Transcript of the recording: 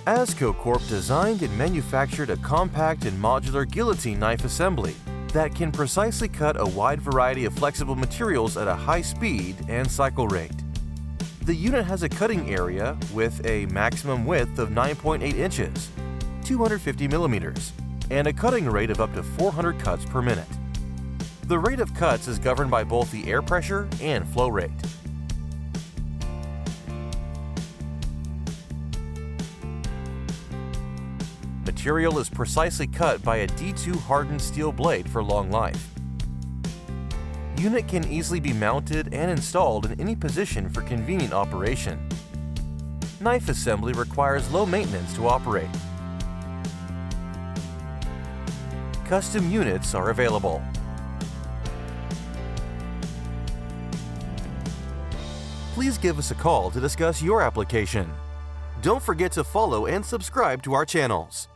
Azcocorp designed and manufactured a compact and modular guillotine knife assembly that can precisely cut a wide variety of flexible materials at a high speed and cycle rate. The unit has a cutting area with a maximum width of 9.8 inches, 250 millimeters, and a cutting rate of up to 400 cuts per minute. The rate of cuts is governed by both the air pressure and flow rate. Material is precisely cut by a D2 hardened steel blade for long life. Unit can easily be mounted and installed in any position for convenient operation. Knife assembly requires low maintenance to operate. Custom units are available. Please give us a call to discuss your application. Don't forget to follow and subscribe to our channels.